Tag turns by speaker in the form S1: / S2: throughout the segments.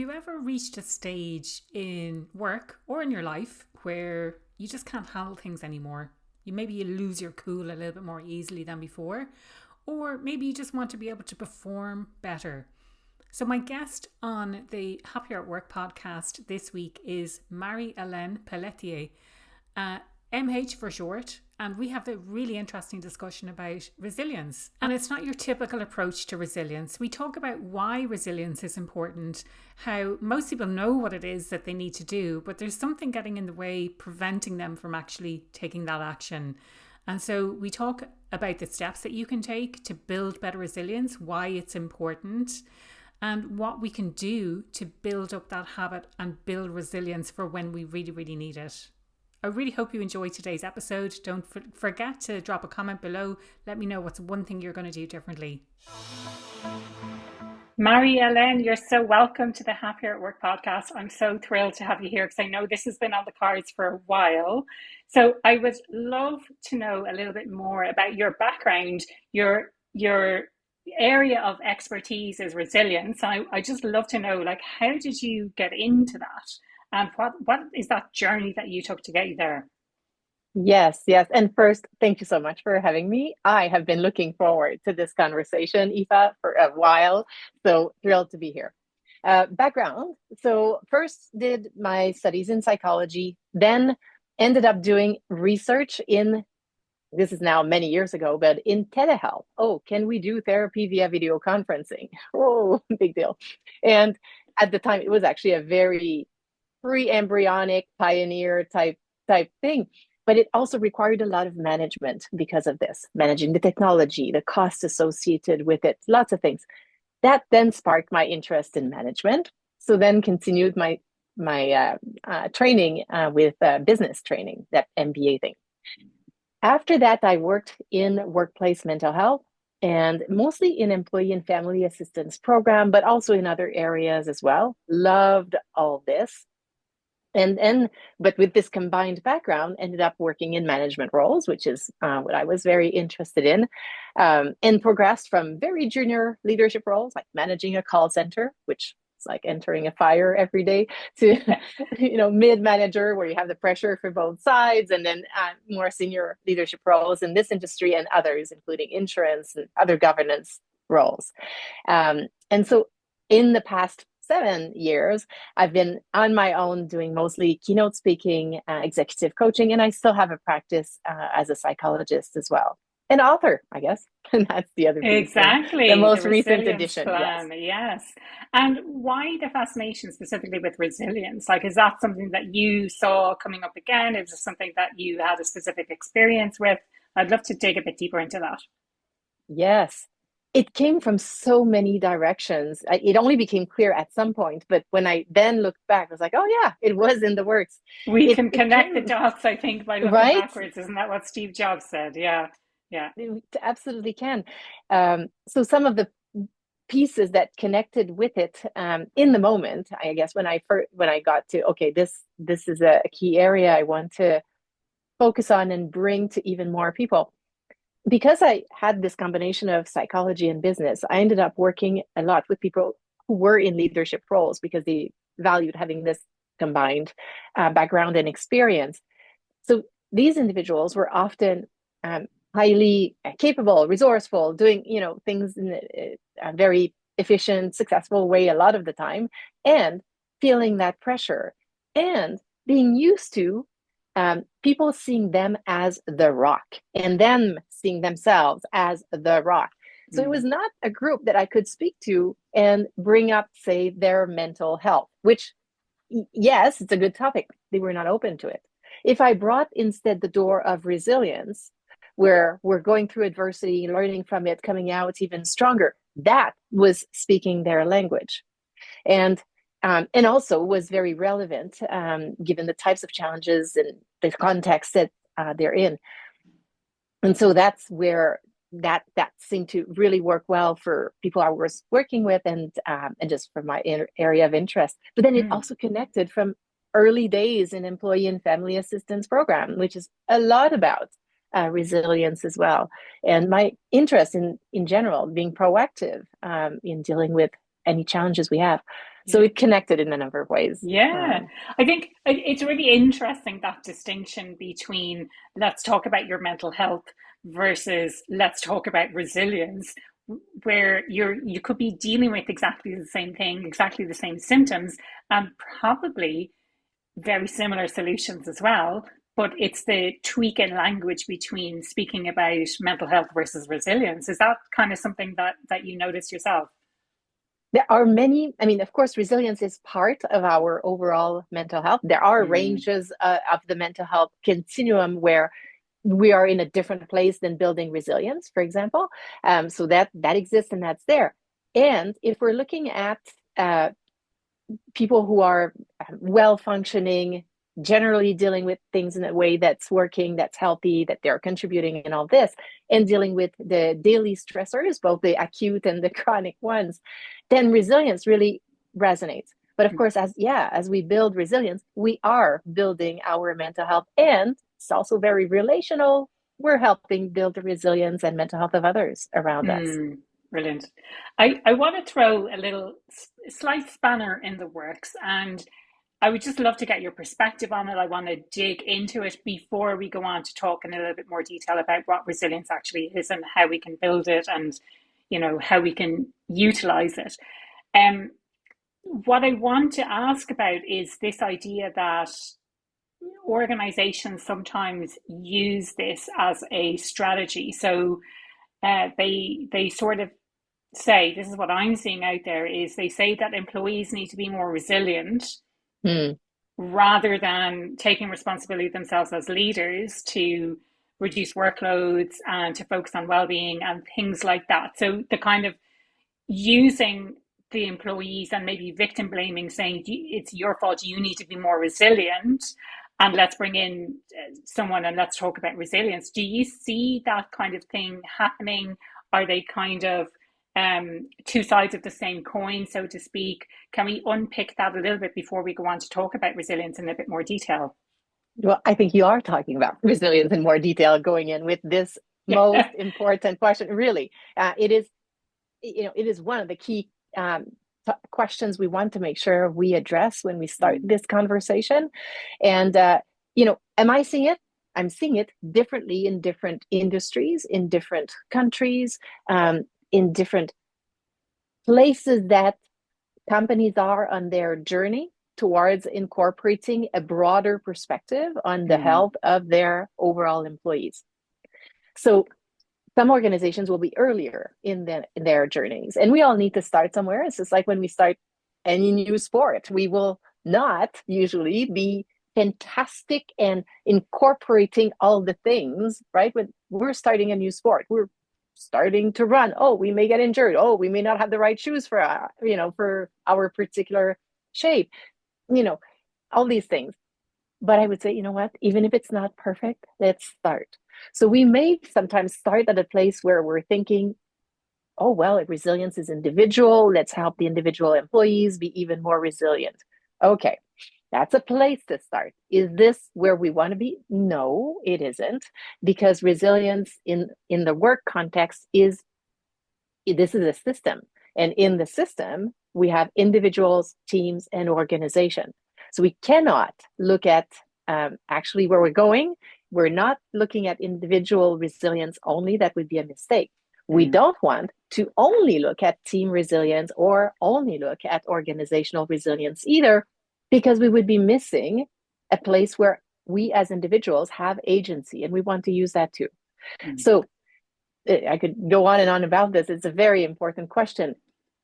S1: you ever reached a stage in work or in your life where you just can't handle things anymore? Maybe you lose your cool a little bit more easily than before, or maybe you just want to be able to perform better. So my guest on the Happier at Work podcast this week is Marie-Helene Pelletier, MH for short, and we have a really interesting discussion about resilience. And it's not your typical approach to resilience. We talk about why resilience is important, how most people know what it is that they need to do, but there's something getting in the way, preventing them from actually taking that action. And so we talk about the steps that you can take to build better resilience, why it's important, and what we can do to build up that habit and build resilience for when we really, really need it. I really hope you enjoyed today's episode. Don't forget to drop a comment below. Let me know what's one thing you're going to do differently. Marie-Helene, you're so welcome to the Happier at Work podcast. I'm so thrilled to have you here because I know this has been on the cards for a while. So I would love to know a little bit more about your background. Your area of expertise is resilience. I just love to know, like, how did you get into that? And what is that journey that you took to get you there?
S2: Yes. And first, thank you so much for having me. I have been looking forward to this conversation, Aoife, for a while. So thrilled to be here. Background. So first did my studies in psychology, then ended up doing research in, this is now many years ago, but in telehealth. Oh, can we do therapy via video conferencing? Oh, big deal. And at the time, it was actually a very pre-embryonic pioneer type thing, but it also required a lot of management because of this, managing the technology, the costs associated with it, lots of things. That then sparked my interest in management. So then continued my training with business training, that MBA thing. After that, I worked in workplace mental health and mostly in employee and family assistance program, but also in other areas as well. Loved all this. But with this combined background, ended up working in management roles, which is what I was very interested in, and progressed from very junior leadership roles, like managing a call center, which is like entering a fire every day, to mid-manager, where you have the pressure for both sides, and then more senior leadership roles in this industry and others, including insurance and other governance roles. And so in the past 7 years, I've been on my own doing mostly keynote speaking, executive coaching, and I still have a practice as a psychologist as well. An author, I guess. And that's the other piece.
S1: Exactly.
S2: The most
S1: the
S2: recent
S1: resilience
S2: edition.
S1: Plan. Yes. And why the fascination specifically with resilience? Like, is that something that you saw coming up again? Is it something that you had a specific experience with? I'd love to dig a bit deeper into that.
S2: Yes. It came from so many directions. It only became clear at some point, but when I then looked back, I was like, oh yeah, it was in the works.
S1: We
S2: It
S1: can connect the
S2: came,
S1: dots, I think, by looking
S2: right?
S1: backwards. Isn't that what Steve Jobs said? Yeah. Yeah.
S2: It absolutely can. So some of the pieces that connected with it in the moment, I guess, when I got to, okay, this is a key area I want to focus on and bring to even more people. Because I had this combination of psychology and business, I ended up working a lot with people who were in leadership roles because they valued having this combined background and experience. So these individuals were often highly capable, resourceful, doing things in a very efficient, successful way a lot of the time, and feeling that pressure and being used to people seeing them as the rock and them seeing themselves as the rock. So it was not a group that I could speak to and bring up, say, their mental health, which, yes, it's a good topic. They were not open to it. If I brought instead the door of resilience, where we're going through adversity, learning from it, coming out even stronger, that was speaking their language. And also was very relevant given the types of challenges and the context that they're in. And so that's where that seemed to really work well for people I was working with and just for my area of interest. But then it also connected from early days in employee and family assistance program, which is a lot about resilience as well. And my interest in general, being proactive in dealing with any challenges we have. So
S1: Yeah.
S2: it connected in a number of ways.
S1: Yeah, I think it's really interesting that distinction between let's talk about your mental health versus let's talk about resilience, where you could be dealing with exactly the same thing, exactly the same symptoms, and probably very similar solutions as well. But it's the tweak in language between speaking about mental health versus resilience. Is that kind of something that you notice yourself?
S2: There are many, I mean, of course, resilience is part of our overall mental health. There are
S1: Mm,
S2: ranges of the mental health continuum where we are in a different place than building resilience, for example. So that exists and that's there. And if we're looking at people who are well functioning, generally dealing with things in a way that's working, that's healthy, that they're contributing in all this, and dealing with the daily stressors, both the acute and the chronic ones, then resilience really resonates. But of
S1: mm,
S2: course, as we build resilience, we are building our mental health, and it's also very relational. We're helping build the resilience and mental health of others around us.
S1: mm. Brilliant. I want to throw a little slight spanner in the works, and I would just love to get your perspective on it. I want to dig into it before we go on to talk in a little bit more detail about what resilience actually is and how we can build it and, how we can utilize it. Um, what I want to ask about is this idea that organizations sometimes use this as a strategy. So they sort of say, this is what I'm seeing out there, is they say that employees need to be more resilient
S2: Hmm.
S1: rather than taking responsibility themselves as leaders to reduce workloads and to focus on well-being and things like that. So the kind of using the employees and maybe victim blaming, saying it's your fault, you need to be more resilient, and let's bring in someone and let's talk about resilience. Do you see that kind of thing happening? Are they kind of two sides of the same coin, so to speak? Can we unpick that a little bit before we go on to talk about resilience in a bit more detail?
S2: Well, I think you are talking about resilience in more detail going in with this most
S1: Yeah.
S2: important question. Really, it is, it is one of the key questions we want to make sure we address when we start
S1: Mm,
S2: this conversation. And, am I seeing it? I'm seeing it differently in different industries, in different countries, in different places that companies are on their journey towards incorporating a broader perspective on the
S1: mm,
S2: health of their overall employees. So some organizations will be earlier in their journeys, and we all need to start somewhere. It's just like when we start any new sport, we will not usually be fantastic and incorporating all the things, right? When we're starting a new sport, we're starting to run. Oh, we may get injured. Oh, we may not have the right shoes for for our particular shape. You know, all these things. But I would say, you know what? Even if it's not perfect, let's start. So we may sometimes start at a place where we're thinking, oh, well, if resilience is individual, let's help the individual employees be even more resilient. Okay, that's a place to start. Is this where we want to be? No, it isn't, because resilience in the work context is, this is a system. And in the system, we have individuals, teams, and organization. So we cannot look at actually where we're going. We're not looking at individual resilience only. That would be a mistake. We
S1: mm,
S2: don't want to only look at team resilience or only look at organizational resilience either, because we would be missing a place where we as individuals have agency, and we want to use that too.
S1: mm,
S2: So I could go on and on about this. It's a very important question.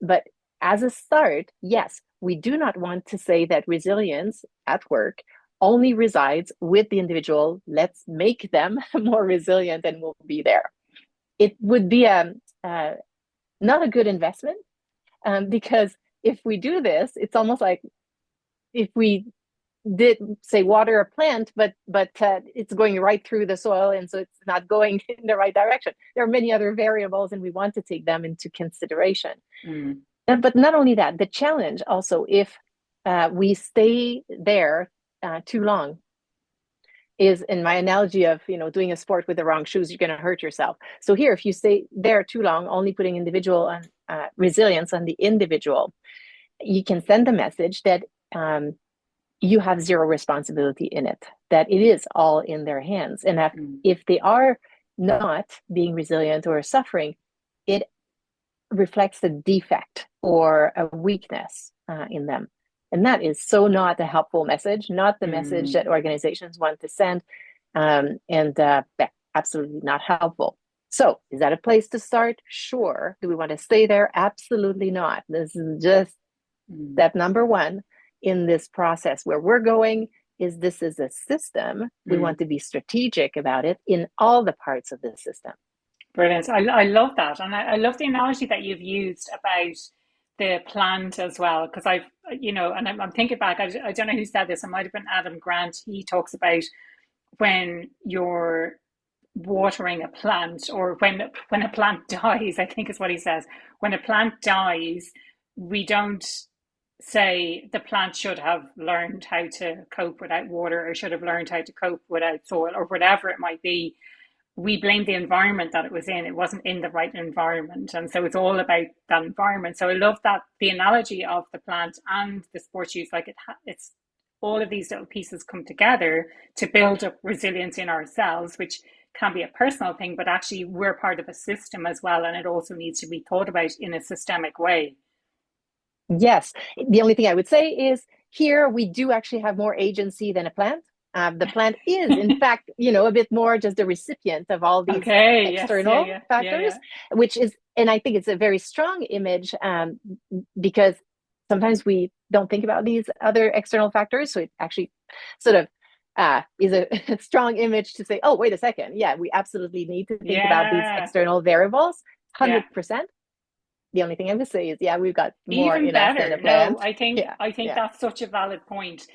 S2: But as a start, yes, we do not want to say that resilience at work only resides with the individual. Let's make them more resilient and we'll be there. It would be not a good investment, because if we do this, it's almost like if we did say water a plant, but it's going right through the soil, and so it's not going in the right direction. There are many other variables, and we want to take them into consideration.
S1: mm,
S2: But not only that, the challenge also, if we stay there too long, is in my analogy of doing a sport with the wrong shoes, you're going to hurt yourself. So here, if you stay there too long, only putting individual resilience on the individual, you can send the message that you have zero responsibility in it, that it is all in their hands. And that if they are not being resilient or suffering, it reflects a defect or a weakness in them. And that is so not a helpful message, not the message that organizations want to send, and absolutely not helpful. So is that a place to start? Sure. Do we want to stay there? Absolutely not. This is just step number one in this process. Where we're going is this is a system. We want to be strategic about it in all the parts of the system.
S1: Brilliant. I love that. And I love the analogy that you've used about the plant as well. Because I've, and I'm thinking back, I don't know who said this, it might have been Adam Grant. He talks about when you're watering a plant, or when a plant dies, I think is what he says. When a plant dies, we don't say the plant should have learned how to cope without water, or should have learned how to cope without soil, or whatever it might be. We blame the environment that it was in. It wasn't in the right environment. And so it's all about that environment. So I love that the analogy of the plant and the sports use, like it's all of these little pieces come together to build up resilience in ourselves, which can be a personal thing, but actually we're part of a system as well. And it also needs to be thought about in a systemic way.
S2: Yes. The only thing I would say is here we do actually have more agency than a plant. The plant is, in fact, a bit more just the recipient of all these external factors, which is, and I think it's a very strong image because sometimes we don't think about these other external factors. So it actually sort of is a strong image to say, oh, wait a second. Yeah, we absolutely need to think about these external variables, 100%. The only thing I would say is, we've got more
S1: even
S2: in
S1: better.
S2: us than a plant.
S1: No, I think that's such a valid point.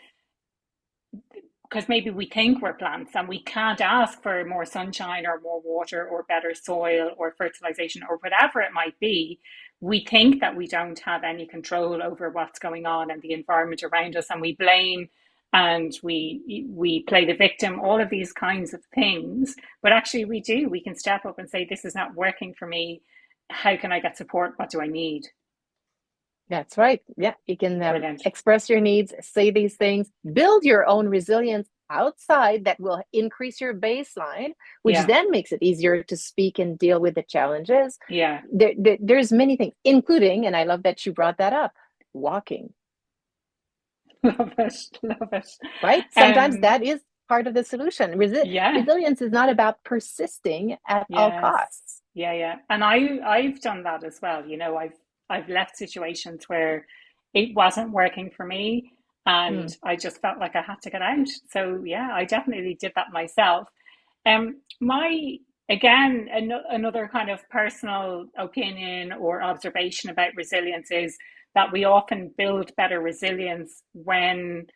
S1: Because maybe we think we're plants and we can't ask for more sunshine or more water or better soil or fertilization or whatever it might be. We think that we don't have any control over what's going on in the environment around us, and we blame and we play the victim, all of these kinds of things. But actually we do. We can step up and say, this is not working for me. How can I get support? What do I need?
S2: That's right. Yeah, you can express your needs, say these things, build your own resilience outside that will increase your baseline, which then makes it easier to speak and deal with the challenges.
S1: Yeah.
S2: There's many things, including, and I love that you brought that up, walking.
S1: Love it. Love it.
S2: Right? Sometimes that is part of the solution. Resilience is not about persisting at all costs.
S1: Yeah. And I've done that as well. I've left situations where it wasn't working for me and I just felt like I had to get out. So I definitely did that myself. Another kind of personal opinion or observation about resilience is that we often build better resilience when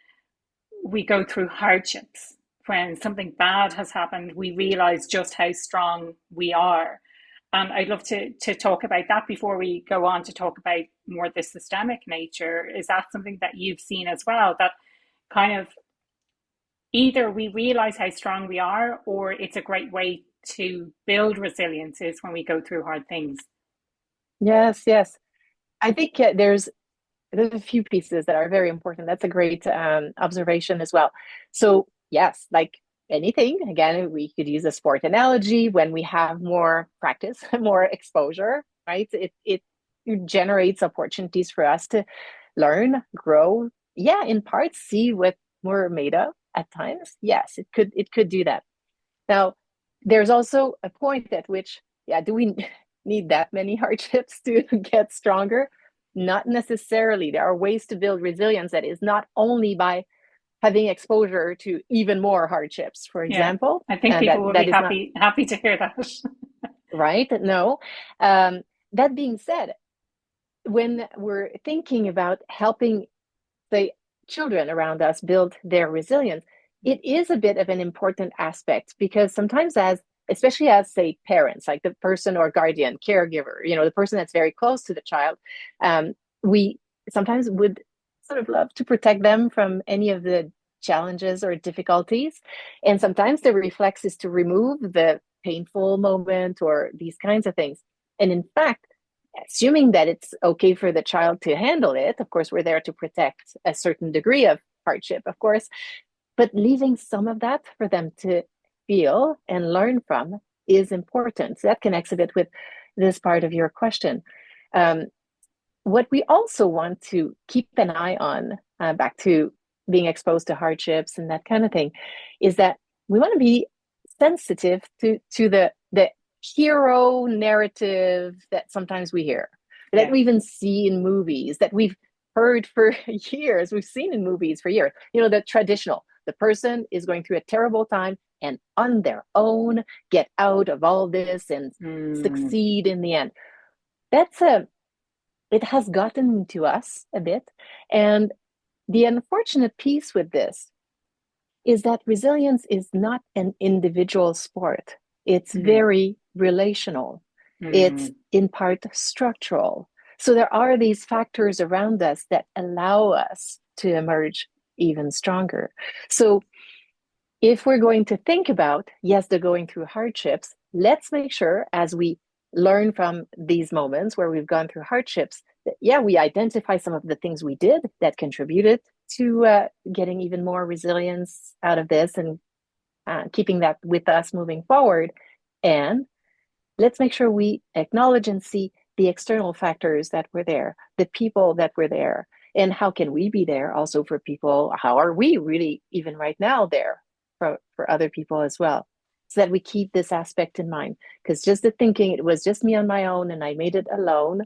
S1: we go through hardships. When something bad has happened, we realize just how strong we are. And I'd love to talk about that before we go on to talk about more the systemic nature. Is that something that you've seen as well? That kind of either we realize how strong we are, or it's a great way to build resilience is when we go through hard things.
S2: Yes. I think there's a few pieces that are very important. That's a great observation as well. So yes, like anything, again, we could use a sport analogy. When we have more practice, more exposure, right? It generates opportunities for us to learn, grow, in parts, see what we're made of at times. Yes, it could do that. Now, there's also a point at which, do we need that many hardships to get stronger? Not necessarily. There are ways to build resilience that is not only by having exposure to even more hardships, for example.
S1: I think people will be happy to hear that.
S2: Right? No. That being said, when we're thinking about helping the children around us build their resilience, it is a bit of an important aspect, because sometimes especially as, say, parents, like the person or guardian, caregiver, the person that's very close to the child, we sometimes would sort of love to protect them from any of the challenges or difficulties. And sometimes the reflex is to remove the painful moment or these kinds of things. And in fact, assuming that it's okay for the child to handle it. Of course, we're there to protect a certain degree of hardship, of course, but leaving some of that for them to feel and learn from is important. So that connects a bit with this part of your question. Um, what we also want to keep an eye on, back to being exposed to hardships and that kind of thing, is that we want to be sensitive to the hero narrative that sometimes we hear, that
S1: Yeah.
S2: we even see in movies, that we've heard for years, we've seen in movies for years. The traditional, the person is going through a terrible time and on their own get out of all this and
S1: Mm.
S2: succeed in the end. That's a It has gotten to us a bit. And the unfortunate piece with this is that resilience is not an individual sport. It's
S1: Mm.
S2: very relational. It's
S1: Mm.
S2: in part structural. So there are these factors around us that allow us to emerge even stronger. So if we're going to think about, yes, they're going through hardships, let's make sure as we learn from these moments where we've gone through hardships, that, yeah, we identify some of the things we did that contributed to getting even more resilience out of this and keeping that with us moving forward. And let's make sure we acknowledge and see the external factors that were there, the people that were there, and how can we be there also for people? How are we really, even right now, there for other people as well? So that we keep this aspect in mind. Because just the thinking it was just me on my own and I made it alone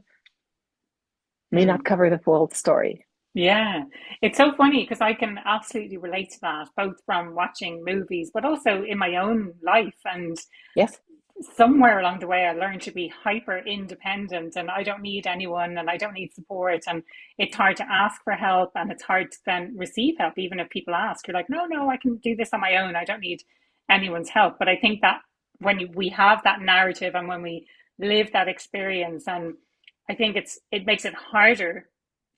S2: may not
S1: Mm.
S2: cover the full story.
S1: Yeah, it's so funny because I can absolutely relate to that, both from watching movies, but also in my own life. And
S2: Yes.
S1: somewhere along the way, I learned to be hyper independent and I don't need anyone and I don't need support. And it's hard to ask for help and it's hard to then receive help, even if people ask. You're like, no, no, I can do this on my own. I don't need anyone's help. But I think that we have that narrative and when we live that experience, and I think it makes it harder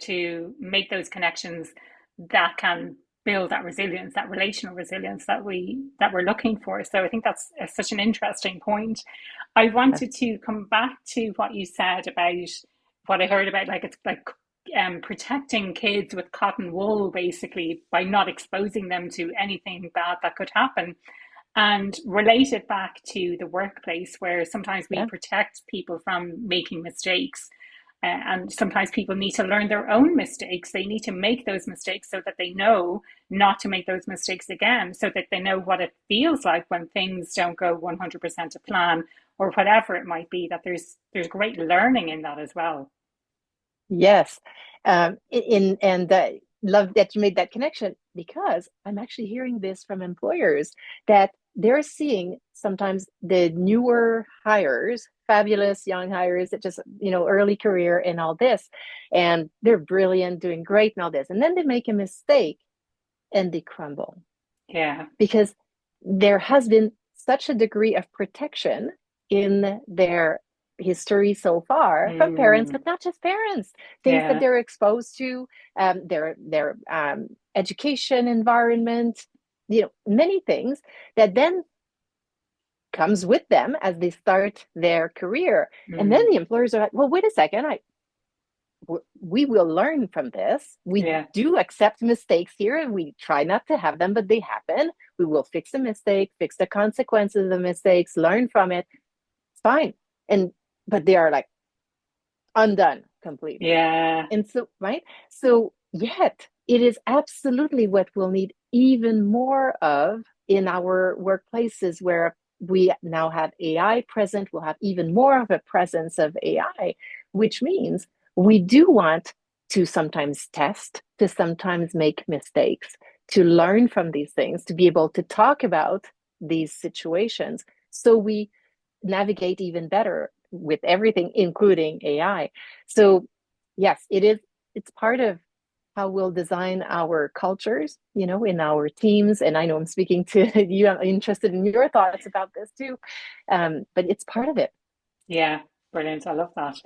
S1: to make those connections that can build that resilience, that relational resilience that we're looking for. So I think that's such an interesting point. I wanted to come back to what you said about what I heard about, like it's like protecting kids with cotton wool, basically by not exposing them to anything bad that could happen. And relate it back to the workplace where sometimes we
S2: Yeah.
S1: protect people from making mistakes. And sometimes people need to learn their own mistakes. They need to make those mistakes so that they know not to make those mistakes again, so that they know what it feels like when things don't go 100% to plan or whatever it might be, that there's great learning in that as well.
S2: Yes. In and love that you made that connection, because I'm actually hearing this from employers that they're seeing sometimes the newer hires, fabulous young hires that just, early career and all this, and they're brilliant, doing great and all this. And then they make a mistake and they crumble
S1: Yeah.
S2: because there has been such a degree of protection in their history so far from parents,
S1: Mm,
S2: but not just parents, things that
S1: yeah.
S2: they're exposed to, their education environment, many things that then comes with them as they start their career. And then
S1: Mm,
S2: the employers are like, well, wait a second, we will learn from this. We
S1: yeah.
S2: do accept mistakes here and we try not to have them, but they happen. We will fix the mistake, fix the consequences of the mistakes, learn from it. It's fine. And but they are like undone completely.
S1: Yeah.
S2: And so, right? So, yet it is absolutely what we'll need even more of in our workplaces where we now have AI present. We'll have even more of a presence of AI, which means we do want to sometimes test, to sometimes make mistakes, to learn from these things, to be able to talk about these situations so we navigate even better with everything, including AI. So, yes, it's part of how we'll design our cultures, in our teams. And I know I'm speaking to you, I'm interested in your thoughts about this too. But it's part of it.
S1: Yeah. Brilliant. I love that.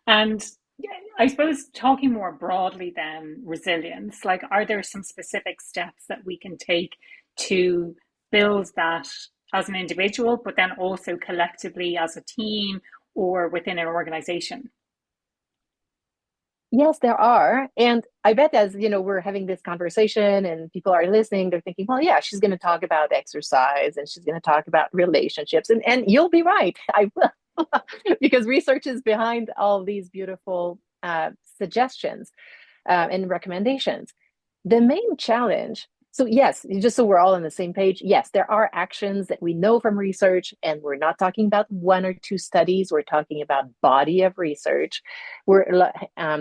S1: And yeah, I suppose talking more broadly than resilience, like are there some specific steps that we can take to build that as an individual, but then also collectively as a team or within an organization?
S2: Yes, there are. And I bet as, we're having this conversation and people are listening, they're thinking, well, yeah, she's going to talk about exercise and she's going to talk about relationships. And you'll be right. I will. Because research is behind all these beautiful suggestions and recommendations. The main challenge, so yes, just so we're all on the same page, yes, there are actions that we know from research, and we're not talking about one or two studies. We're talking about body of research. We're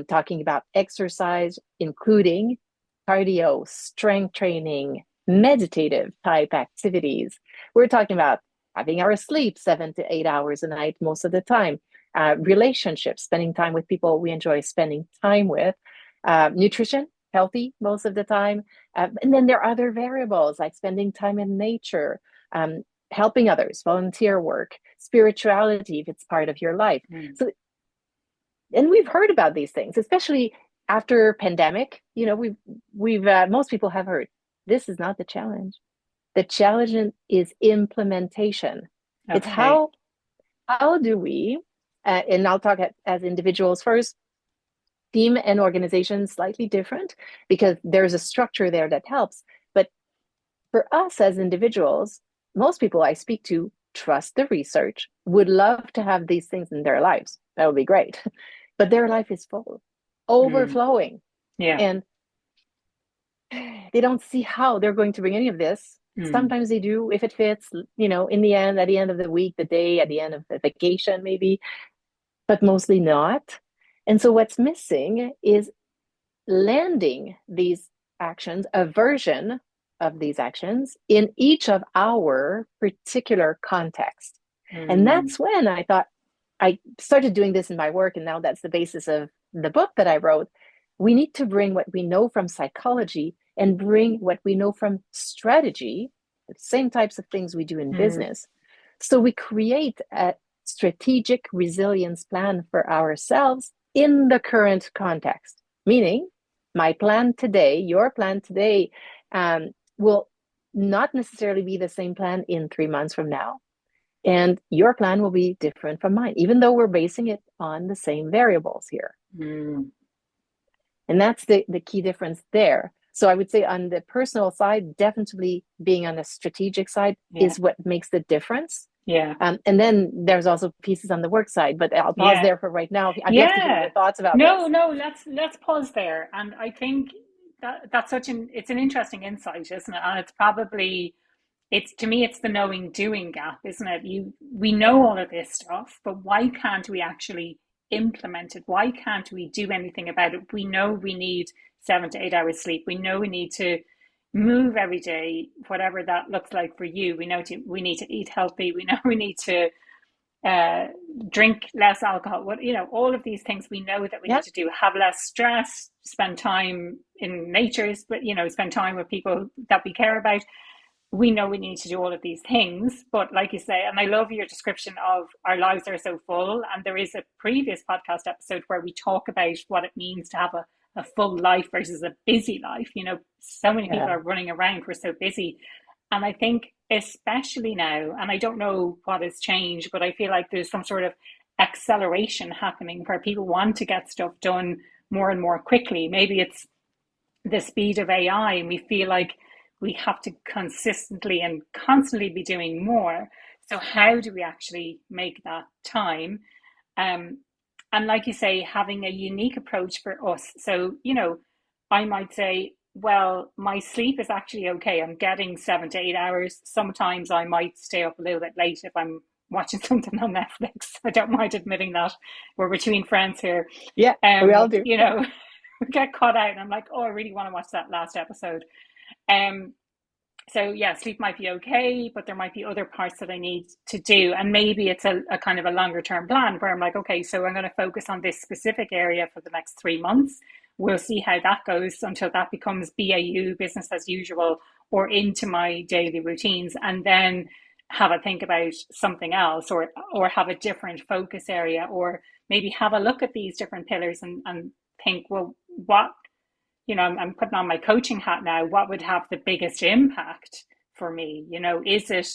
S2: talking about exercise, including cardio, strength training, meditative type activities. We're talking about having our sleep 7 to 8 hours a night most of the time, relationships, spending time with people we enjoy spending time with, nutrition, healthy most of the time. And then there are other variables like spending time in nature, helping others, volunteer work, spirituality, if it's part of your life. So, and we've heard about these things, especially after pandemic. We've most people have heard this is not the challenge. The challenge is implementation.
S1: Okay.
S2: It's how do we, and I'll talk as individuals first, team and organization slightly different because there's a structure there that helps. But for us as individuals, most people I speak to trust the research, would love to have these things in their lives. That would be great. But their life is full, overflowing.
S1: Yeah.
S2: And they don't see how they're going to bring any of this. Sometimes they do if it fits, in the end, at the end of the week, the day, at the end of the vacation, maybe, but mostly not. And so what's missing is landing these actions, a version of these actions in each of our particular context. And that's when I thought I started doing this in my work. And now that's the basis of the book that I wrote. We need to bring what we know from psychology and bring what we know from strategy, the same types of things we do in business. So we create a strategic resilience plan for ourselves in the current context, meaning my plan today, your plan today, will not necessarily be the same plan in 3 months from now. And your plan will be different from mine, even though we're basing it on the same variables here. And that's the key difference there. So I would say on the personal side, definitely being on the strategic side is what makes the difference.
S1: Yeah.
S2: And then there's also pieces on the work side, but I'll pause there for right now. I'd love to hear your thoughts about this.
S1: No, let's pause there. And I think that's it's an interesting insight, isn't it? And it's probably, to me, it's the knowing doing gap, isn't it? We know all of this stuff, but why can't we actually implement it? Why can't we do anything about it? We know we need 7 to 8 hours sleep. We know we need to move every day, whatever that looks like for you. We need to eat healthy. We know we need to drink less alcohol. All of these things we know that we need to do. Have less stress. Spend time in nature. But spend time with people that we care about. We know we need to do all of these things, but like you say, and I love your description of our lives are so full. And there is a previous podcast episode where we talk about what it means to have a full life versus a busy life. So many people are running around. We're so busy. And I think especially now, and I don't know what has changed, but I feel like there's some sort of acceleration happening where people want to get stuff done more and more quickly. Maybe it's the speed of AI, and we feel like we have to consistently and constantly be doing more. So how do we actually make that time? And like you say, having a unique approach for us. So, I might say, well, my sleep is actually okay. I'm getting 7 to 8 hours. Sometimes I might stay up a little bit late if I'm watching something on Netflix. I don't mind admitting that. We're between friends here.
S2: Yeah, we all do.
S1: We get caught out and I'm like, oh, I really want to watch that last episode. So yeah, sleep might be okay, but there might be other parts that I need to do. And maybe it's a kind of a longer term plan where I'm like, okay, so I'm going to focus on this specific area for the next 3 months. We'll see how that goes until that becomes BAU, business as usual, or into my daily routines. And then have a think about something else, or have a different focus area, or maybe have a look at these different pillars and think, well, what, I'm putting on my coaching hat now. What would have the biggest impact for me? Is it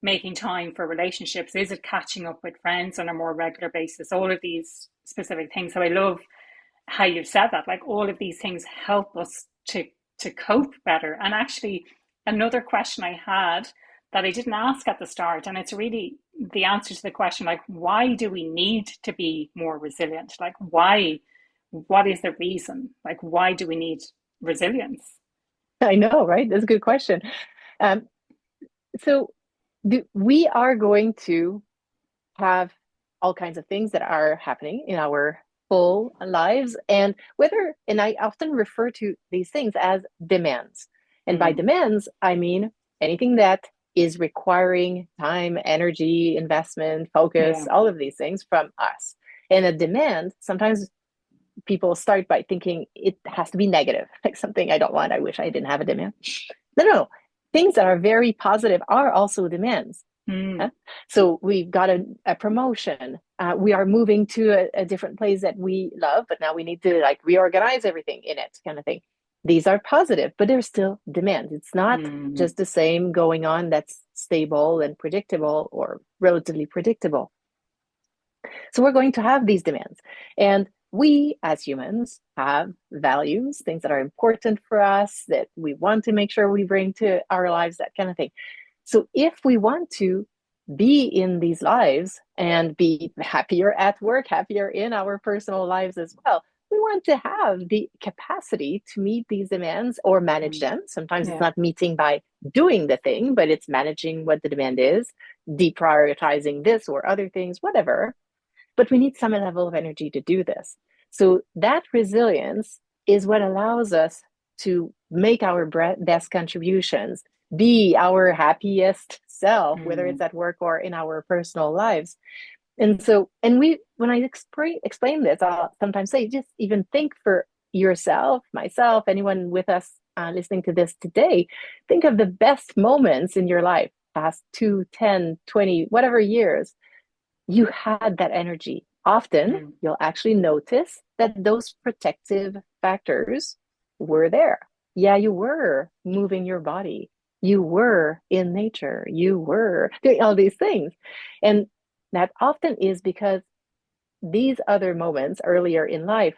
S1: making time for relationships? Is it catching up with friends on a more regular basis? All of these specific things. So I love how you said that, like all of these things help us to cope better. And actually, another question I had that I didn't ask at the start, and it's really the answer to the question, like, why do we need to be more resilient? Like, why? What is the reason? Like, why do we need resilience?
S2: I know, right? That's a good question. Um, so we are going to have all kinds of things that are happening in our full lives, and I often refer to these things as demands. And by
S1: Mm,
S2: demands, I mean anything that is requiring time, energy, investment, focus,
S1: yeah.
S2: all of these things from us. And a demand, sometimes people start by thinking it has to be negative, like something I don't want. I wish I didn't have a demand. No, no, no. Things that are very positive are also demands.
S1: Mm,
S2: Huh? So we've got a promotion. We are moving to a different place that we love, but now we need to like reorganize everything in it, kind of thing. These are positive, but they're still demands. It's not
S1: mm,
S2: just the same going on that's stable and predictable or relatively predictable. So we're going to have these demands. And we as humans have values, things that are important for us that we want to make sure we bring to our lives, that kind of thing. So if we want to be in these lives and be happier at work, happier in our personal lives as well, we want to have the capacity to meet these demands or manage
S1: mm,
S2: them. Sometimes it's
S1: yeah.
S2: not meeting by doing the thing, but it's managing what the demand is, deprioritizing this or other things, whatever. But we need some level of energy to do this. So that resilience is what allows us to make our best contributions, be our happiest self, whether
S1: Mm,
S2: it's at work or in our personal lives. And so, and when I explain this, I'll sometimes say, just even think for yourself, myself, anyone with us listening to this today, think of the best moments in your life, past 2, 10, 20, whatever years you had that energy. Often
S1: mm,
S2: you'll actually notice that those protective factors were there. Yeah, you were moving your body. You were in nature. You were doing all these things. And that often is because these other moments earlier in life,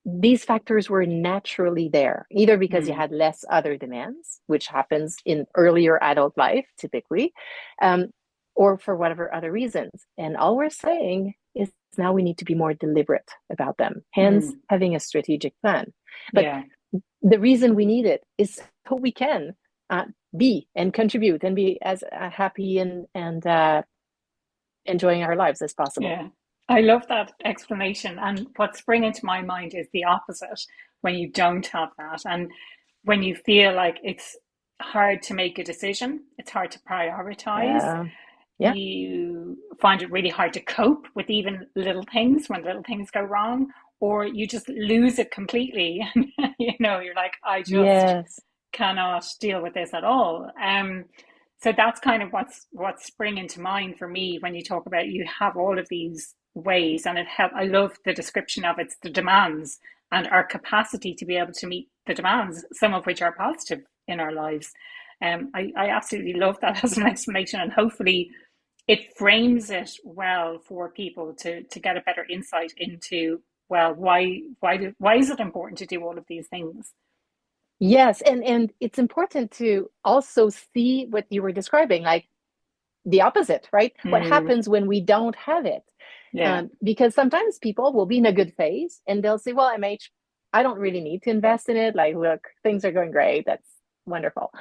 S2: these factors were naturally there, either because you
S1: mm,
S2: had less other demands, which happens in earlier adult life typically, um, or for whatever other reasons. And all we're saying is now we need to be more deliberate about them, hence
S1: mm,
S2: having a strategic plan. But
S1: yeah.
S2: the reason we need it is so we can be and contribute and be as happy and enjoying our lives as possible.
S1: Yeah, I love that explanation. And what's springing to my mind is the opposite when you don't have that. And when you feel like it's hard to make a decision, it's hard to prioritize,
S2: Yeah, yeah,
S1: you find it really hard to cope with even little things when little things go wrong, or you just lose it completely. You're like, I just
S2: yes.
S1: cannot deal with this at all. So that's kind of what's springing to mind for me when you talk about you have all of these ways, and it help. I love the description of it's the demands and our capacity to be able to meet the demands, some of which are positive in our lives. I absolutely love that as an explanation, and hopefully it frames it well for people to get a better insight into, well, why is it important to do all of these things?
S2: Yes, and it's important to also see what you were describing, like the opposite, right? What
S1: Mm,
S2: happens when we don't have it?
S1: yeah,
S2: Because sometimes people will be in a good phase and they'll say, "Well, MH, I don't really need to invest in it. Like, look, things are going great. That's wonderful."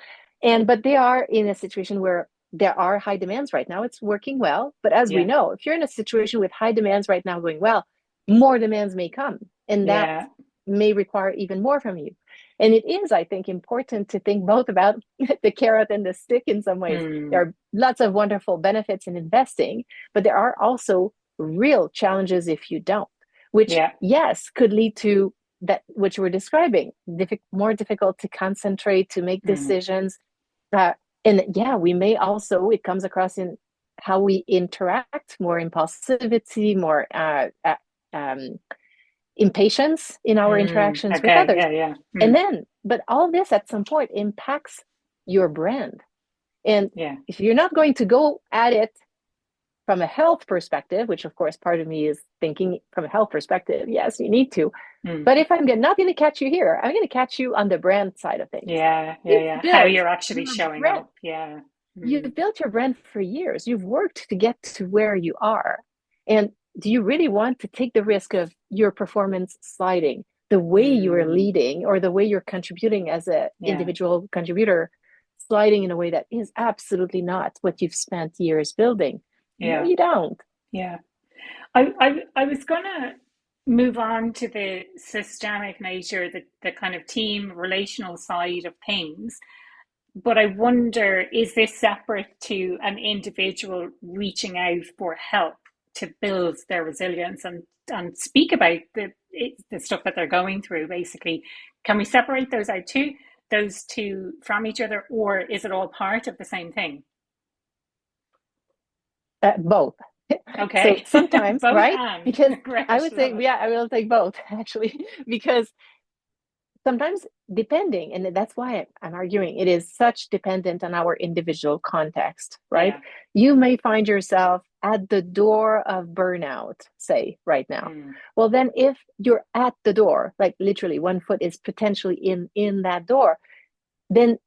S2: But they are in a situation where there are high demands right now. It's working well, but as we
S1: yeah,
S2: know, if you're in a situation with high demands right now going well, more demands may come, and that
S1: yeah.
S2: may require even more from you. And it is, I think, important to think both about the carrot and the stick in some ways. There
S1: Mm,
S2: are lots of wonderful benefits in investing, but there are also real challenges if you don't, which,
S1: yeah.
S2: yes, could lead to that, which you were describing, more difficult to concentrate, to make
S1: Mm,
S2: decisions. Uh, and yeah, we may also, it comes across in how we interact, more impulsivity, more um, impatience in our interactions with
S1: okay.
S2: others.
S1: Yeah, yeah.
S2: And then, but all this at some point impacts your brand. And
S1: Yeah.
S2: if you're not going to go at it from a health perspective, which of course part of me is thinking from a health perspective, yes, you need to.
S1: Mm.
S2: But if I'm not going to catch you here, I'm going to catch you on the brand side of things.
S1: Yeah, yeah,
S2: You've
S1: yeah. How
S2: built
S1: you're actually
S2: your
S1: showing
S2: brand.
S1: up. Yeah. Mm.
S2: You've built your brand for years. You've worked to get to where you are. And do you really want to take the risk of your performance sliding, the way you're
S1: Mm.
S2: leading or the way you're contributing as an
S1: Yeah,
S2: individual contributor, sliding in a way that is absolutely not what you've spent years building? No,
S1: yeah,
S2: you don't.
S1: yeah. I was gonna move on to the systemic nature, the kind of team relational side of things. But I wonder, is this separate to an individual reaching out for help to build their resilience and speak about the stuff that they're going through, basically? Can we separate those two from each other, or is it all part of the same thing?
S2: Both. So
S1: Okay.
S2: sometimes,
S1: Both
S2: right?
S1: and
S2: Because I
S1: great,
S2: would say,
S1: love it.
S2: yeah, I will take both actually, because sometimes depending, and that's why I'm arguing, it is such dependent on our individual context, right?
S1: Yeah.
S2: You may find yourself at the door of burnout, say, right now.
S1: Mm,
S2: Well, then if you're at the door, like literally one foot is potentially in that door, then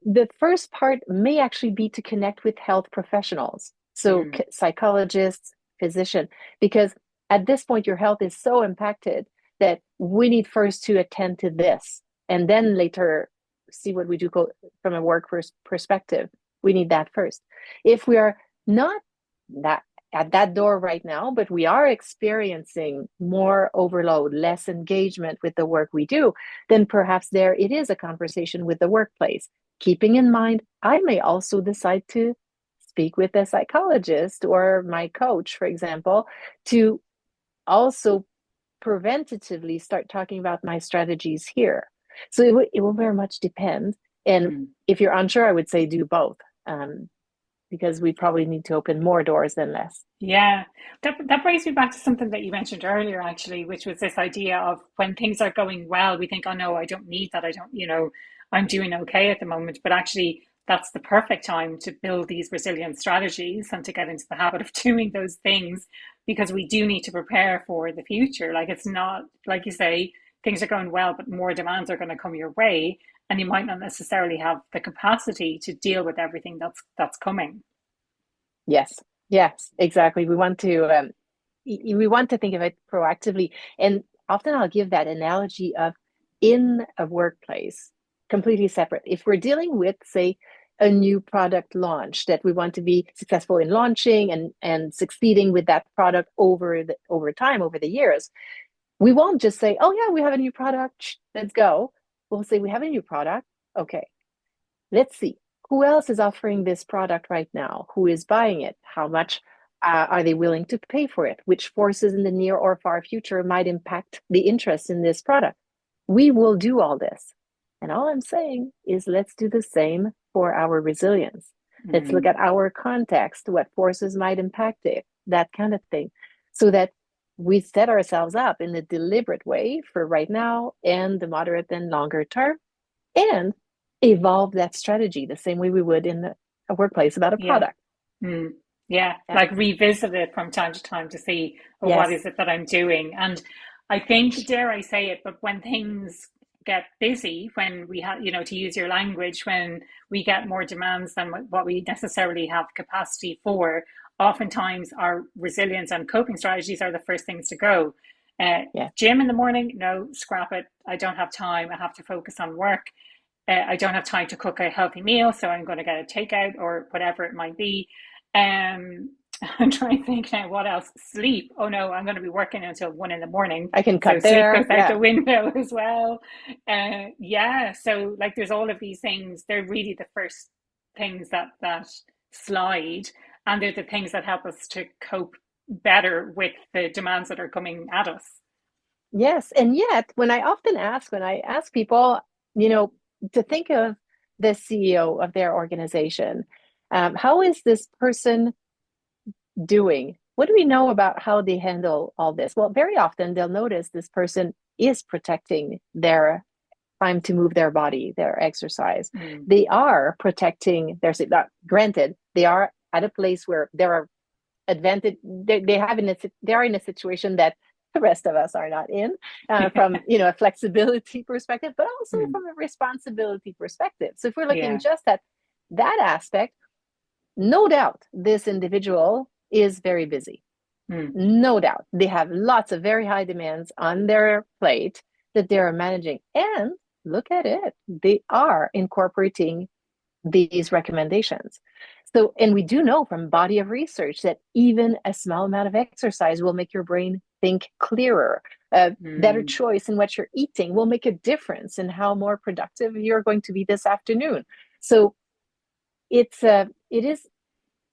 S2: the first part may actually be to connect with health professionals, so
S1: mm,
S2: psychologists, physician, because at this point your health is so impacted that we need first to attend to this and then later see what we do from a work perspective. We need that first. If we are not that at that door right now, but we are experiencing more overload, less engagement with the work we do, then perhaps there it is a conversation with the workplace, keeping in mind I may also decide to speak with a psychologist or my coach, for example, to also preventatively start talking about my strategies here. So it will very much depend. And
S1: mm.
S2: if you're unsure, I would say do both, because we probably need to open more doors than less.
S1: Yeah, that brings me back to something that you mentioned earlier, actually, which was this idea of when things are going well, we think, oh no, I don't need that. I don't, I'm doing okay at the moment. But actually, that's the perfect time to build these resilient strategies and to get into the habit of doing those things because we do need to prepare for the future. Like it's not, like you say, things are going well, but more demands are going to come your way, and you might not necessarily have the capacity to deal with everything that's coming.
S2: Yes, yes, exactly. We want to think of it proactively, and often I'll give that analogy of in a workplace, completely separate. If we're dealing with, say, a new product launch that we want to be successful in launching and succeeding with that product over time, over the years, we won't just say, "Oh yeah, we have a new product, let's go." We'll say, "We have a new product. Okay, let's see who else is offering this product right now, who is buying it, how much are they willing to pay for it, which forces in the near or far future might impact the interest in this product." We will do all this, and all I'm saying is let's do the same for our resilience. Let's look
S1: Mm,
S2: at our context, what forces might impact it, that kind of thing, so that we set ourselves up in a deliberate way for right now and the moderate and longer term, and evolve that strategy the same way we would in a workplace about a
S1: yeah.
S2: product.
S1: Mm, yeah,
S2: Yeah.
S1: like revisit it from time to time to see, well, what
S2: Yes.
S1: is it that I'm doing? And I think, dare I say it, but when things get busy, when we have, to use your language, when we get more demands than what we necessarily have capacity for, oftentimes our resilience and coping strategies are the first things to go. Uh,
S2: Yeah.
S1: Gym in the morning, no, scrap it. I don't have time. I have to focus on work. I don't have time to cook a healthy meal, so I'm going to get a takeout or whatever it might be. Um, I'm trying to think now what else. Sleep. Oh no, I'm going to be working until 1 in the morning.
S2: I can
S1: So
S2: cut
S1: sleep goes
S2: there.
S1: out
S2: Yeah.
S1: the window as well. Yeah. So like there's all of these things. They're really the first things that slide, and they're the things that help us to cope better with the demands that are coming at us.
S2: Yes. And yet, when I ask people, you know, to think of the CEO of their organization, how is this person doing? What do we know about how they handle all this? Well, very often they'll notice this person is protecting their time to move their body, their exercise.
S1: Mm,
S2: They are protecting their sleep. Granted, they are at a place where there are advantage. They are in a situation that the rest of us are not in, from a flexibility perspective, but also
S1: Mm.
S2: from a responsibility perspective. So if we're looking
S1: Yeah.
S2: just at that aspect, no doubt this individual is very busy.
S1: Mm.
S2: No doubt they have lots of very high demands on their plate that they are managing. And look at it, they are incorporating these recommendations. So, and we do know from body of research that even a small amount of exercise will make your brain think clearer. Better
S1: Mm.
S2: choice in what you're eating will make a difference in how more productive you're going to be this afternoon. So it is,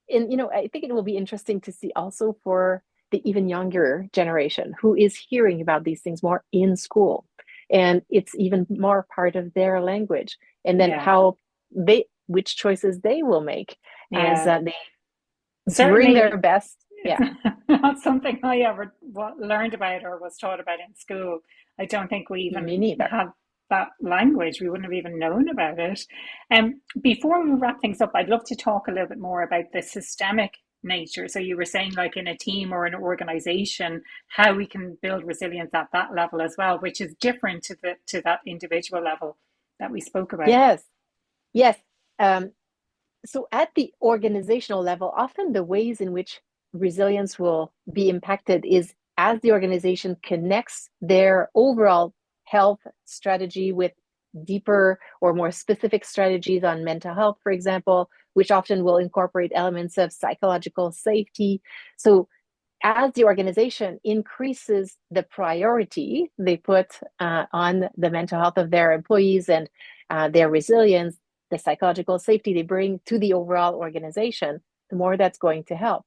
S2: and I think it will be interesting to see also for the even younger generation who is hearing about these things more in school, and it's even more part of their language, and then
S1: Yeah.
S2: how which choices they will make as
S1: Yeah.
S2: they bring their
S1: Certainly,
S2: best.
S1: it's
S2: Yeah.
S1: not something I ever learned about or was taught about in school. I don't think we
S2: Me
S1: even
S2: neither.
S1: had that language. We wouldn't have even known about it. Before we wrap things up, I'd love to talk a little bit more about the systemic nature. So you were saying, like in a team or an organization, how we can build resilience at that level as well, which is different to that individual level that we spoke about.
S2: Yes. Yes. um, so at the organizational level, often the ways in which resilience will be impacted is as the organization connects their overall health strategy with deeper or more specific strategies on mental health, for example, which often will incorporate elements of psychological safety. So as the organization increases the priority they put on the mental health of their employees and their resilience, the psychological safety they bring to the overall organization, the more that's going to help.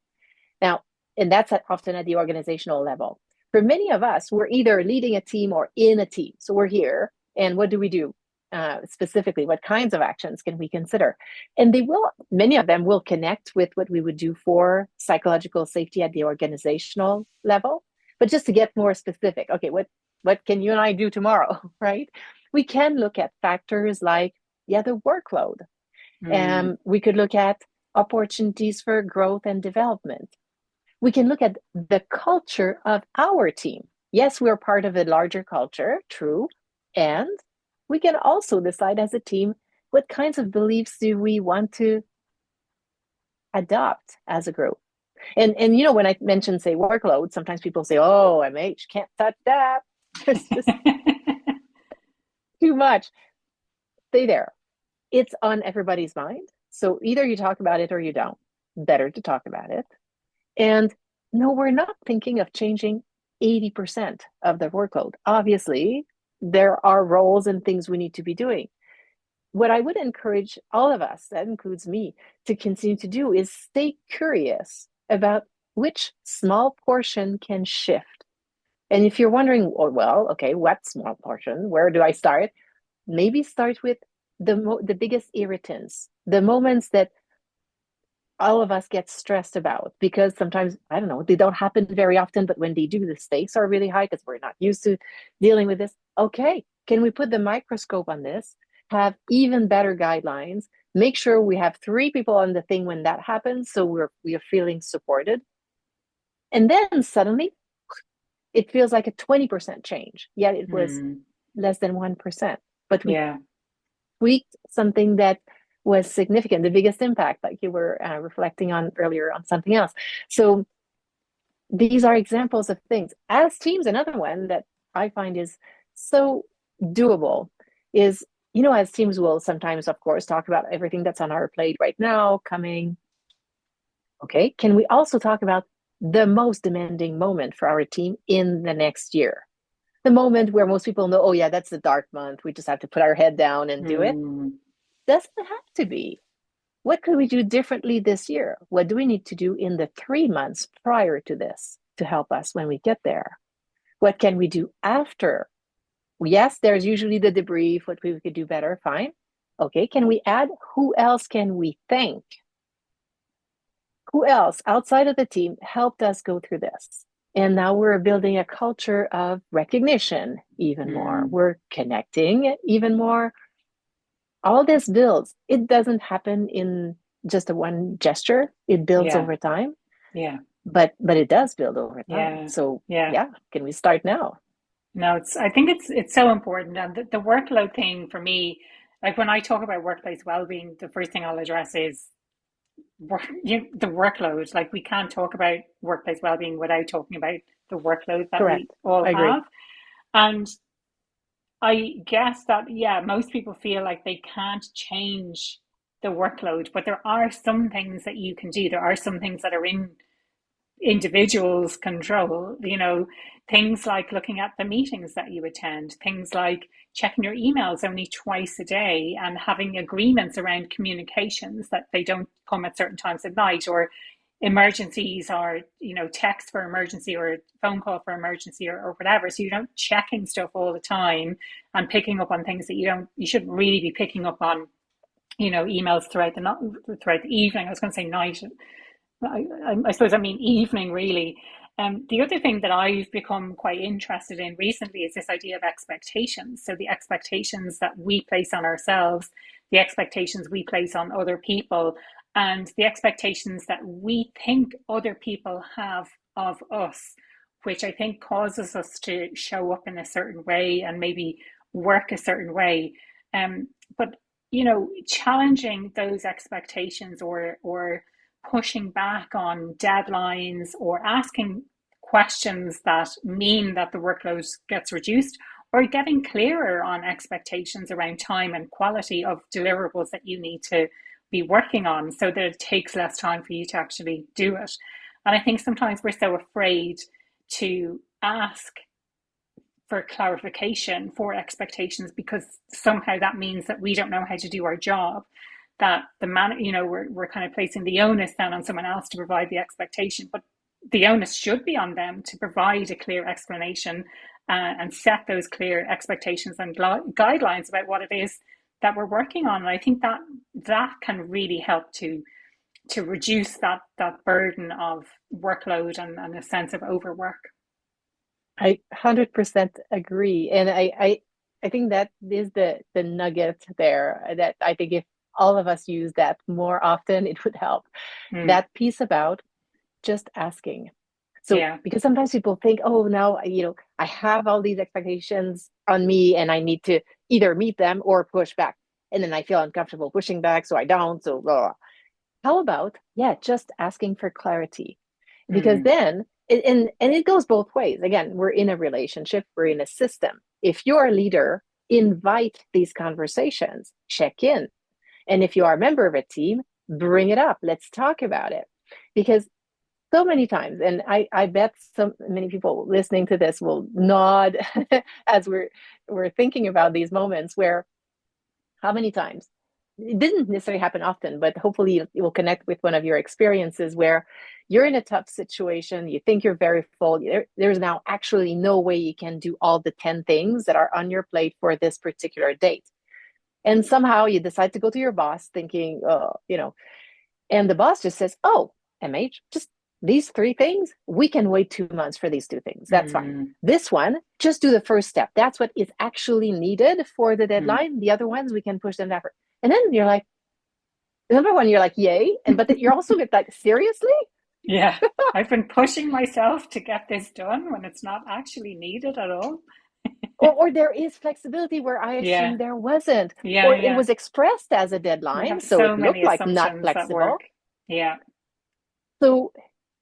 S2: Now, and that's often at the organizational level. For many of us, we're either leading a team or in a team. So we're here, and what do we do? Specifically, what kinds of actions can we consider? And many of them will connect with what we would do for psychological safety at the organizational level. But just to get more specific, okay, what can you and I do tomorrow, right? We can look at factors like, yeah, the workload.
S1: Mm.
S2: We could look at opportunities for growth and development. We can look at the culture of our team. Yes, we're part of a larger culture, true. And we can also decide as a team what kinds of beliefs do we want to adopt as a group. And when I mention, say, workload, sometimes people say, oh, MH, can't touch that. It's just too much. Stay there. It's on everybody's mind. So either you talk about it or you don't. Better to talk about it. And no, we're not thinking of changing 80% of the workload. Obviously, there are roles and things we need to be doing. What I would encourage all of us, that includes me, to continue to do is stay curious about which small portion can shift. And if you're wondering, oh, well, okay, what small portion? Where do I start? Maybe start with the biggest irritants, the moments that all of us get stressed about, because sometimes, I don't know, they don't happen very often, but when they do, the stakes are really high because we're not used to dealing with this. Okay, can we put the microscope on this, have even better guidelines, make sure we have 3 people on the thing when that happens, so we are feeling supported. And then suddenly it feels like a 20% change, yet it was
S1: Mm.
S2: less than 1%, but we
S1: Yeah.
S2: tweaked something that was significant, the biggest impact, like you were reflecting on earlier on something else. So these are examples of things. As teams, another one that I find is so doable is, as teams will sometimes, of course, talk about everything that's on our plate right now, coming. Okay, can we also talk about the most demanding moment for our team in the next year? The moment where most people know, oh yeah, that's the dark month. We just have to put our head down and do it.
S1: Mm.
S2: Doesn't have to be. What could we do differently this year? What do we need to do in the 3 months prior to this to help us when we get there? What can we do after? Yes, there's usually the debrief, what we could do better, fine. Okay, can we add who else can we thank? Who else outside of the team helped us go through this? And now we're building a culture of recognition even more.
S1: Mm.
S2: We're connecting even more. All this builds. It doesn't happen in just a one gesture. It builds
S1: Yeah.
S2: over time.
S1: Yeah.
S2: but it does build over time.
S1: Yeah.
S2: So
S1: Yeah.
S2: yeah, can we start now?
S1: No, I think it's so important. And the workload thing for me, like when I talk about workplace well-being, the first thing I'll address is the workload. Like we can't talk about workplace well-being without talking about the workload that we
S2: Correct.
S1: all
S2: I agree.
S1: have. And I guess that, yeah, most people feel like they can't change the workload, but there are some things that you can do. There are some things that are in individuals' control, things like looking at the meetings that you attend, things like checking your emails only twice a day and having agreements around communications that they don't come at certain times of night, or emergencies, or text for emergency or phone call for emergency, or whatever, so you don't checking stuff all the time and picking up on things that you shouldn't really be picking up on, emails throughout the evening. I was going to say night. I suppose I mean evening, really. The other thing that I've become quite interested in recently is this idea of expectations. So the expectations that we place on ourselves, the expectations we place on other people, and the expectations that we think other people have of us, which I think causes us to show up in a certain way and maybe work a certain way. But challenging those expectations, or pushing back on deadlines, or asking questions that mean that the workload gets reduced, or getting clearer on expectations around time and quality of deliverables that you need to be working on, so that it takes less time for you to actually do it. And I think sometimes we're so afraid to ask for clarification for expectations, because somehow that means that we don't know how to do our job, that we're kind of placing the onus down on someone else to provide the expectation, but the onus should be on them to provide a clear explanation, and set those clear expectations and guidelines about what it is that we're working on. And I think that that can really help to reduce that burden of workload, and a sense of overwork.
S2: I 100% agree. And I think that is the nugget there, that I think if all of us use that more often, it would help.
S1: Mm,
S2: That piece about just asking. So,
S1: yeah.
S2: because sometimes people think, oh, now, I have all these expectations on me and I need to either meet them or push back. And then I feel uncomfortable pushing back, so I don't. So, blah. How about, yeah, just asking for clarity? Because
S1: Mm,
S2: then, and it goes both ways. Again, we're in a relationship, we're in a system. If you're a leader, invite these conversations, check in. And if you are a member of a team, bring it up. Let's talk about it. Because so many times, and I bet so many people listening to this will nod as we're thinking about these moments where, how many times, it didn't necessarily happen often, but hopefully it will connect with one of your experiences where you're in a tough situation, you think you're very full, there's now actually no way you can do all the 10 things that are on your plate for this particular date. And somehow you decide to go to your boss thinking, oh, and the boss just says, oh, MH, just these three things, we can wait 2 months for these two things. That's fine.
S1: mm,
S2: This one, just do the first step. That's what is actually needed for the
S1: mm.
S2: deadline. The other ones, we can push them after. And then you're like, number one, you're like, yay. And but you're also like, seriously?
S1: Yeah, I've been pushing myself to get this done when it's not actually needed at all.
S2: Or there is flexibility where I
S1: Yeah,
S2: assumed there wasn't.
S1: yeah,
S2: Or it
S1: yeah.
S2: was expressed as a
S1: We
S2: deadline,
S1: have
S2: so
S1: so
S2: it
S1: many
S2: looked like not
S1: assumptions that work.
S2: flexible.
S1: Yeah,
S2: So,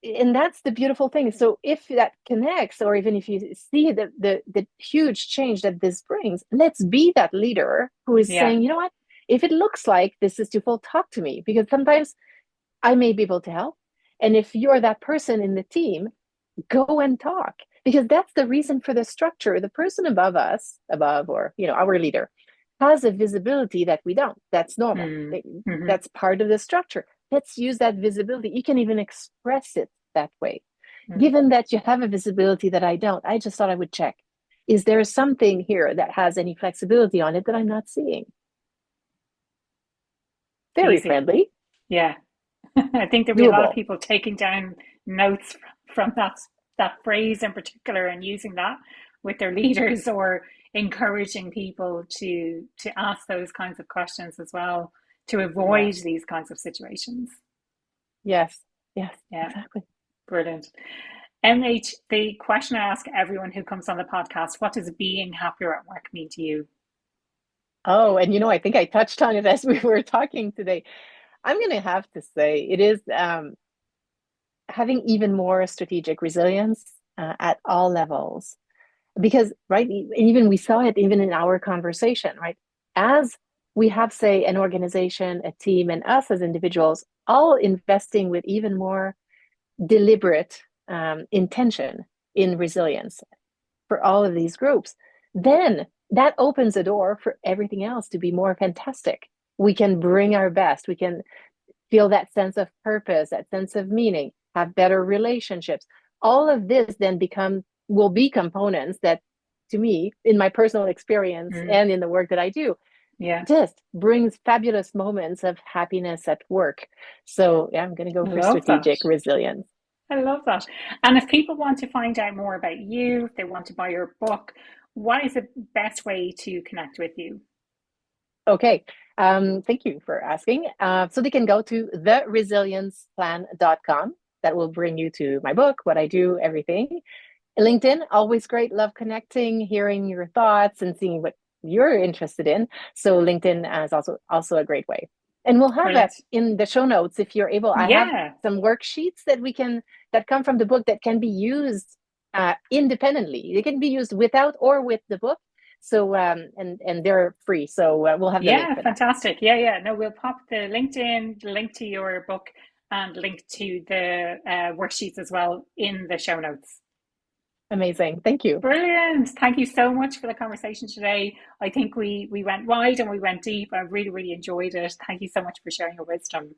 S2: and that's the beautiful thing. So if that connects, or even if you see the huge change that this brings, let's be that leader who is
S1: yeah.
S2: saying, you know what, if it looks like this is too full, talk to me, because sometimes I may be able to help. And if you're that person in the team, go and talk, because that's the reason for the structure. The person above us, above, or our leader, has a visibility that we don't. That's normal.
S1: Mm, hmm.
S2: That's part of the structure. Let's use that visibility. You can even express it that way.
S1: Mm.
S2: Given that you have a visibility that I don't, I just thought I would check, is there something here that has any flexibility on it that I'm not seeing? Very
S1: Easy.
S2: friendly.
S1: Yeah. I think there'll be a lot of
S2: Doable.
S1: people taking down notes from that phrase in particular, and using that with their leaders, or encouraging people to ask those kinds of questions as well, to
S2: Yes.
S1: avoid these kinds of situations.
S2: Yes. Yes.
S1: Yeah.
S2: Exactly.
S1: Brilliant. MH, the question I ask everyone who comes on the podcast, what does being happier at work mean to you?
S2: Oh, and I think I touched on it as we were talking today. I'm going to have to say it is having even more strategic resilience at all levels. Because, right, even we saw it even in our conversation, right? As we have, say, an organization, a team, and us as individuals, all investing with even more deliberate intention in resilience for all of these groups, then that opens a door for everything else to be more fantastic. We can bring our best. We can feel that sense of purpose, that sense of meaning, have better relationships. All of this then will be components that, to me, in my personal experience
S1: Mm,
S2: and in the work that I do,
S1: yeah,
S2: just brings fabulous moments of happiness at work. So yeah, I'm going to go
S1: I
S2: for
S1: love that.
S2: strategic resilience.
S1: I love that. And if people want to find out more about you, if they want to buy your book, what is the best way to connect with you?
S2: Okay. Thank you for asking. So they can go to theresilienceplan.com. That will bring you to my book, what I do, everything. LinkedIn, always great. Love connecting, hearing your thoughts, and seeing what you're interested in. So LinkedIn is also a great way. And we'll have that
S1: Brilliant.
S2: in the show notes if you're able. I have
S1: Yeah,
S2: some worksheets that come from the book that can be used independently. They can be used without or with the book. So and they're free. So we'll have the link
S1: yeah,
S2: for that.
S1: fantastic. Yeah, yeah. No, we'll pop the LinkedIn, the link to your book, and link to the worksheets as well in the show notes.
S2: Amazing. Thank you.
S1: Brilliant. Thank you so much for the conversation today. I think we went wide and we went deep. I really, really enjoyed it. Thank you so much for sharing your wisdom.